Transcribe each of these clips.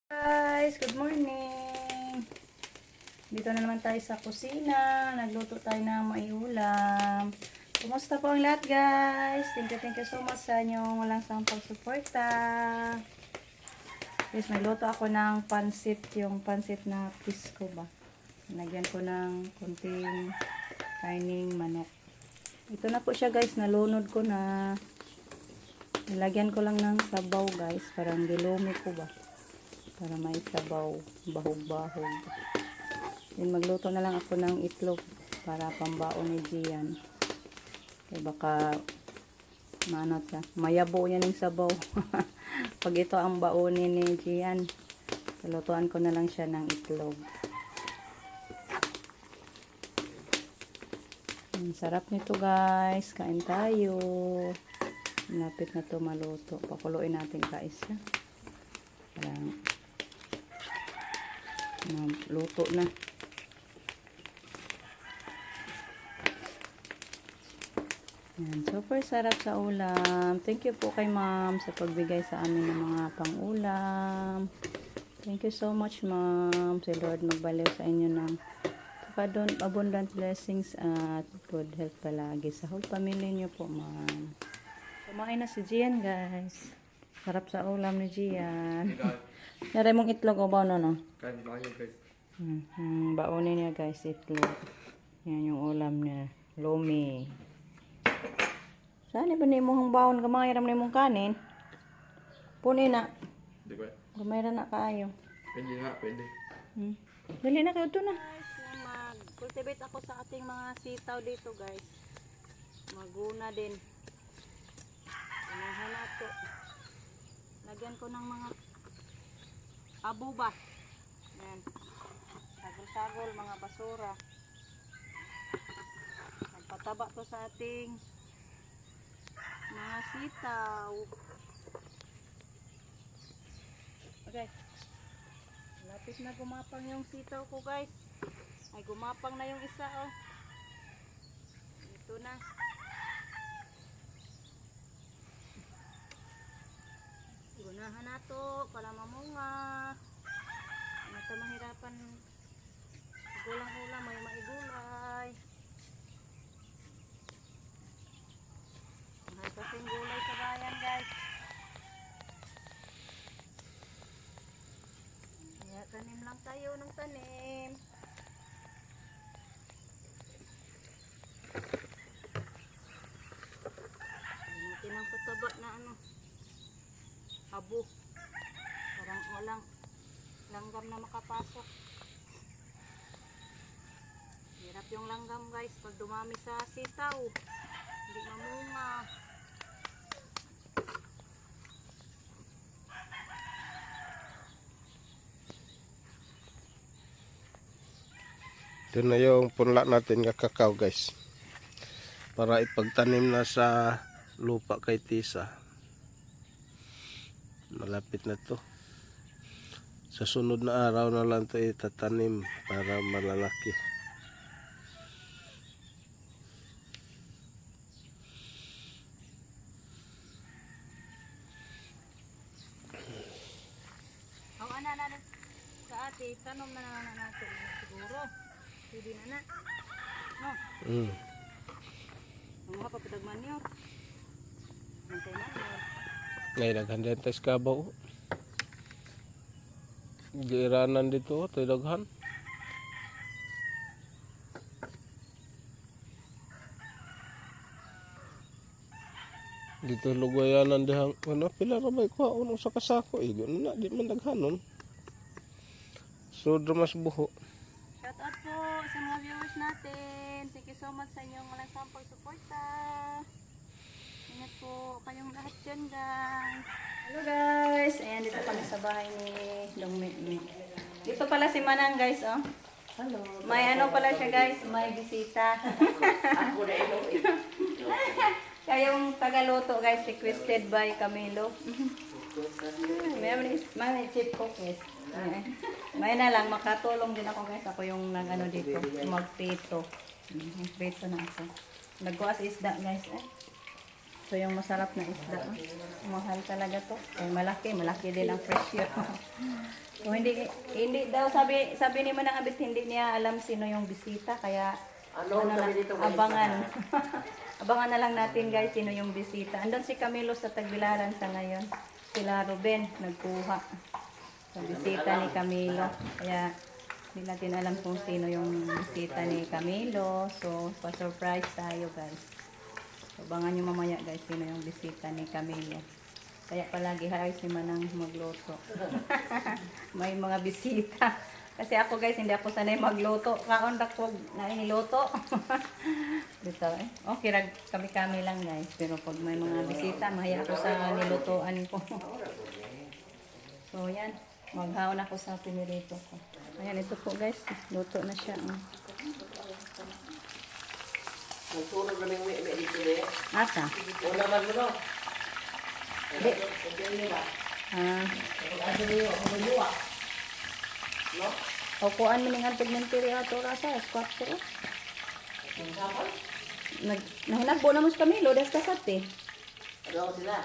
Guys, good morning. Dito na naman tayo sa kusina. Nagluto tayo ng maiulam. Kumusta po ang lahat, guys? Thank you so much sa inyong walang sawang pagsuporta. Guys, nagluto ako ng pansit, yung pansit na pisco ba. Nagyan ko ng konting karning manok. Ito na po siya, guys. Nalunod ko na. Nilagyan ko lang ng sabaw, guys. Parang dilumi ko ba. Para may sabaw, bahog-bahog. Then magluto na lang ako ng itlog para pambaon ni Gian. Kaya baka maano siya, mayabo niya ng sabaw. Pag ito ang baonin ni Gian, lutuan ko na lang siya ng itlog. Ang sarap nito, guys. Kain tayo. Malapit na to maluto. Pakuluin natin guys. Parang luto na. Yan, super sarap sa ulam. Thank you po kay ma'am sa pagbigay sa amin ng mga pang-ulam. Thank you so much, ma'am. Si Lord magbaliw sa inyo ng abundant blessings at good health palagi sa whole family niyo po, ma'am. Kumain na si Gian, guys. Sarap sa ulam ni Gian. Naray mong itlog o ba, no? Kain ba kayo, guys? Baonin niya, guys, itlog. Yan yung ulam niya. Lomi. Saan ba na imong baon? Gamayiram na imong kanin? Punin na. Di ba? Gamayiram na kaayo. Pwede nga, pwede. Dali na kayo ito na. Guys, mag-cultivate ako sa ating mga sitaw dito, guys. Maguna din. Unahan na ito. Lagyan ko ng mga abo ba. Ayan. Sagol-sagol, mga basura. Magpataba to sa ating mga sitaw. Okay. Lapit na gumapang yung sitaw ko, guys. Ay, gumapang na yung isa, oh. Ito na. Gunahan na to para mamunga. Ito mahirapan. Gulang-ulang, may maigulay. Mahal kasing gulay sa bayan, guys. Kaya tanim lang tayo ng tanim. Natin ang pataba na ano. Abo. Parang walang langgam na makapasok. Hirap yung langgam, guys, pag dumami sa sitaw. Hindi mamunga. Ito na yung punla natin ng kakao, guys. Para ipagtanim na sa lupa kay Tisa. Malapit na to. Sa sunod na araw na lang ito itatanim para malalaki. Na sa ate, tanom na natin siguro. Pwede na. No? Ang mga papitagman niyo. Nantay na niyo. Ngayon, naghandihan tayo sa kabaw. Giiranan dito, tayo daghan. Dito lugayanan dihang, ano, pila rabay ko, unong sa kasako, na, di man daghanon. So, mas buho. Shout out po sa mga viewers natin. Thank you so much sa inyong walang sawang pagsuporta. Ingat po kayong lahat dyan, guys. Hello, guys. Ayan, dito kami sa bahay ni Dongmit. Dito pala si Manang, guys, oh. Hello. May ano pala siya, guys. May bisita. Ako na ito. Kaya yung tagaluto, guys, requested by Camilo. May chip cookies. May na lang, makatulong din ako, guys. Ako yung nag-ano dito, magprito. Magprito na ako. Nagkuas isda, guys. So, yung masarap na isda. Mahal talaga to. Ay, malaki din ang presyo. So, hindi daw sabi ni Manang Abit hindi niya alam sino yung bisita kaya abangan. Abangan na lang natin guys sino yung bisita. Andun si Camilo sa Tagbilaran sa ngayon. Sila Ruben nagkuha. So, bisita ni Camilo. Kaya hindi natin alam kung sino yung bisita ni Camilo. So, pa-surprise tayo guys. So, abangan nyo mamaya guys sino yung bisita ni Camilo. Kaya palagi hay si Manang magluto. May mga bisita. Kasi ako guys, hindi ako sanay magluto. Kaon ko na iniluto. Dito eh. Okay, kami-kami lang guys. Pero pag may mga bisita, mahiya ako sa nilutoan ko. So yan, maghaon ako sa pinirito ko. Ayan, ito po guys. Luto na siya. Nagsunog na may dito eh. Ata? Wala man mo no? Di. No? O kuan mo ning antog ng tiri ato rasa, squat ko. Nahinagbo na mo sa Camilo, das kasat eh. Ano ako sila?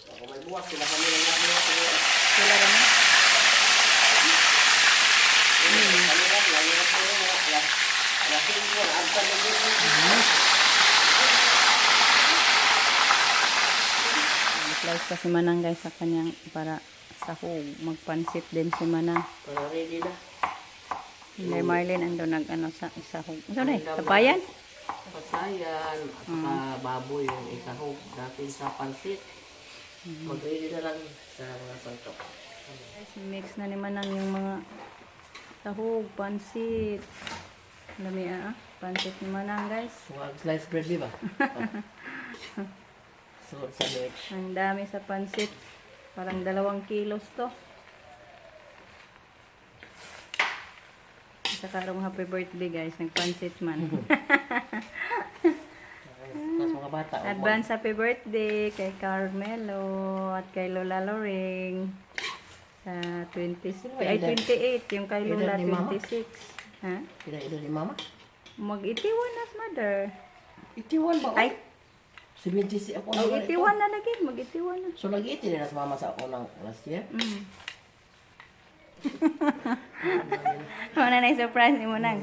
Ako may buwas sila kami lang buwas sila. Sila rin na. Kami lang, lagi na po yung lasing ko, agtan na dito. Slice pa si Manang guys sa kanyang para sahog. Magpansit din si Manang. Para ready na. Hindi Marlene ando nag-ano sa sahog. Ano na eh? Kapayan? Pasayan, at saka baboy yung isahog natin sa pansit. Mag-ready na lang sa mga sangkap. Guys, mix na ni Manang yung mga sahog, pansit. Lami pansit ni Manang guys. Slice bread di ba? So, sandwich. Ang dami sa pansit. Parang 2 kilos to. Sa karong happy birthday guys, nagpansit man. Tapos mga bata. Advance happy birthday kay Carmelo at kay Lola Loring. Sa 26, ay 28, yung kay Lola Edad ni Mama? 26. Ha? Pinailo ni mama? Mag-81 na mother. 81 ba? Ay, 76 ako. mag-81 na lagi, mag-81 na. So, nag-80 na sa mama sa ako ng last year? Ano na surprise ni mo nang?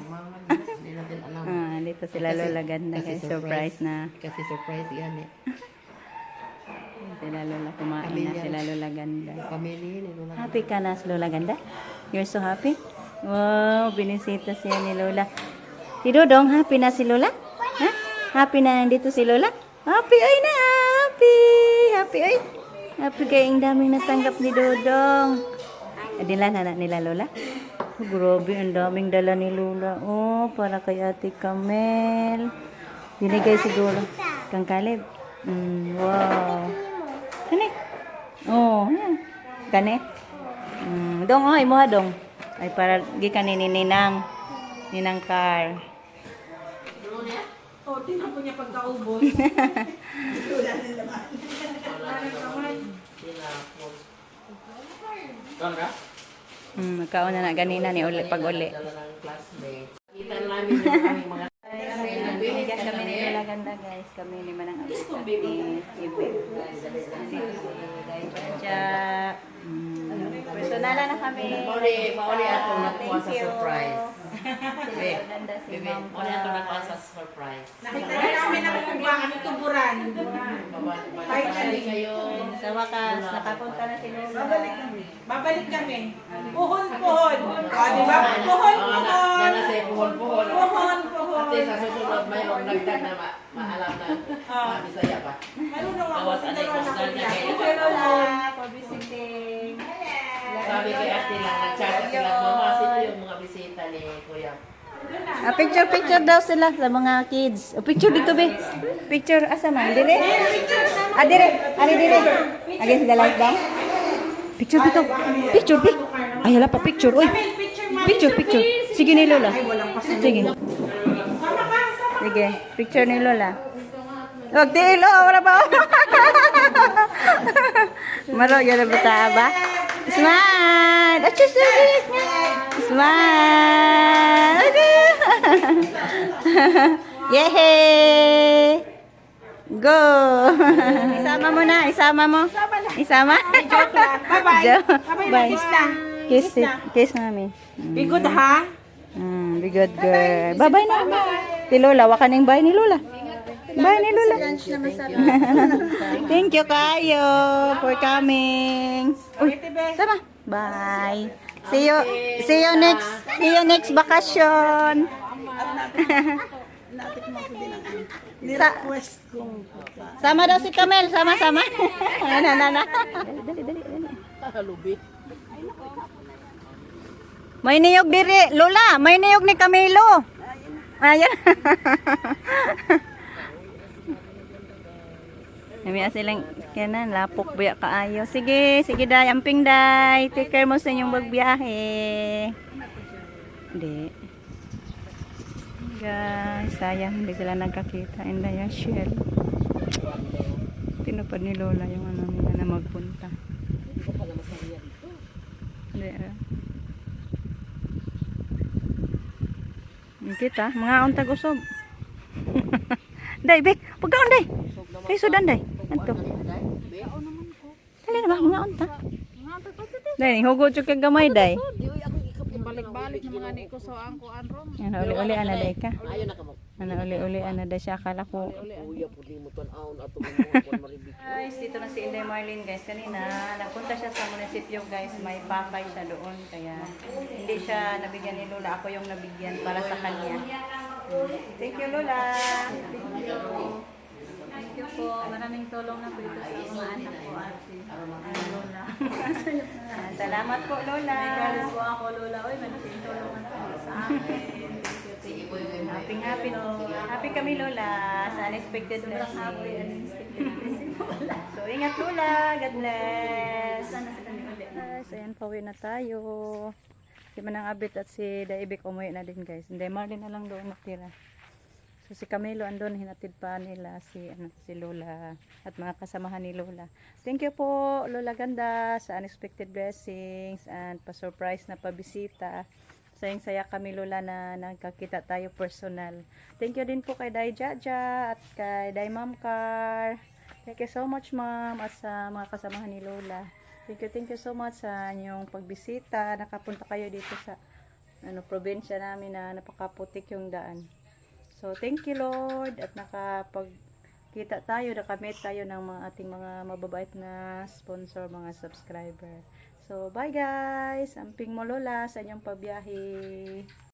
Hindi natin alam. Dito sila Lola Ganda kay surprise na. Kasi surprise yan eh. Sila Lola kumain na, sila Lola Ganda. Pamilya ni Lola. Happy ka na sa Lola Ganda? You're so happy? Wow, binisita siya ni Lola. Si Dodong, happy na si Lola? Ha? Happy na nandito si Lola? Happy ay na, happy! Happy ay! Happy kayong daming natanggap ni Dodong. Adila na nila Lola? Oh, grabe, ang daming dala ni Lola. Oh, para kay Ate Camel. Binigay siguro. Kang Caleb. Wow. Kani? Oh, yan. Kani? Dong, oh, imo ha, dong. Ay, para di ka Ninang Car. Oh, tingnan po niya pagkaubos. Magkaon na ganina ni uli, pag uli. Kita namin yung aming mga Nabigyan kami ni Lola Ganda guys. Kami ni Manang Abit at ni Ibe. Personala na kami. Mauli ako nakuha sa Thank you. surprise. Sila Ganda si Bebe, Ma'am. mauli ako nakuha sa surprise. Nakita namin ang kuba, kami tuburan. Babalik kayo. Sa wakas, nakapunta na si Lola. Babalik kami. Puhon-puhon. O, di ba? Puhon-puhon. Dana sa puhon-puhon. Puhon-puhon. Ate, sa susunod mayroong nagtag na maalam na Bisaya pa. Marunong ako sa dalawa na kuya. Thank you Puhon-puhon. Lola for visiting. Sabi kay Ate lang, nag-chat sila, mama, sino yung mga bisita ni Kuya? Picture daw sila sa mga kids. Picture dito be. Picture asa man dire? Dire. Ari dire. Agi sila live daw. Picture dito. Picture be. Ay hala pa picture. Uy. Picture. Sige ni Lola. Sige. Sige, picture ni Lola. Wag tilo, ora pa. Maro gyud bata ba? Smile. Achoo, smile. Yehey! Go! Isama mo na, isama mo. Isama? Joke lang. Bye-bye. Bye-bye. Bye. Kiss na. Kiss, kiss mami. Be good, ha? Be good girl. Bye-bye na. Ti Lola, waka ning bye ni Lola. Bye ni Lola. Thank you kayo for coming. Uy, tama. Bye. See you next vacation. Sama daw si Kamel, sama-sama. Na. May niyog diri, Lola, may niyog ni Camilo. Ayan. Nami silang kanan lapok biya kaayo. Sige day, amping day. Take care mo sa inyong magbiyahe. Hindi. Guys, sayang hindi sila nagkakita. Inday yung shell. Tinupad ni Lola yung ano nila na magpunta. Hindi. Kita, mga untag usog. Day, Bek, pagkaon day. Kay sudan day. Anto. Dali na ba mga unta? Day, hugod jud kay gamay day. Balik-balik na mga niko sa ang kuan ron. Yan uli-uli ana day ka. Ayo na ka mo. Ana uli-uli ana day siya akala ko. Kuya po di mo tan-aon ato mo maribig. Guys, dito na si Inday Marlene guys. Kanina, napunta siya sa munisipyo guys. May pakay siya doon. Kaya, hindi siya nabigyan ni Lola. Ako yung nabigyan para sa kanya. Thank you, Lola. Thank you po. Maraming tulong na po ito sa mga anak ko at si Lola. Salamat po, Lola. Nagkalis po ako, Lola. Uy, malaking tulong na po sa akin. Happy no. Happy kami Lola sa unexpected blessing. So ingat Lola, God bless. Guys, ayan pauwi na tayo. Si Manang Abit at si Daibik umuwi na din guys. Hindi Marlin na lang doon natira. So si Camilo andun hinatid pa nila si Lola at mga kasamahan ni Lola. Thank you po Lola Ganda sa unexpected blessings and pa-surprise na pabisita. Sayang-saya kami Lola na nagkakita tayo personal. Thank you din po kay Day Jaja at kay Day Ma'am Car. Thank you so much ma'am at sa mga kasamahan ni Lola. Thank you so much sa inyong pagbisita. Nakapunta kayo dito sa probinsya namin na napakaputik yung daan. So thank you Lord at nakapagkita tayo, nakamit tayo ng mga ating mga mababait na sponsor, mga subscriber. So, bye guys! Amping mo Lola sa inyong pagbiyahe.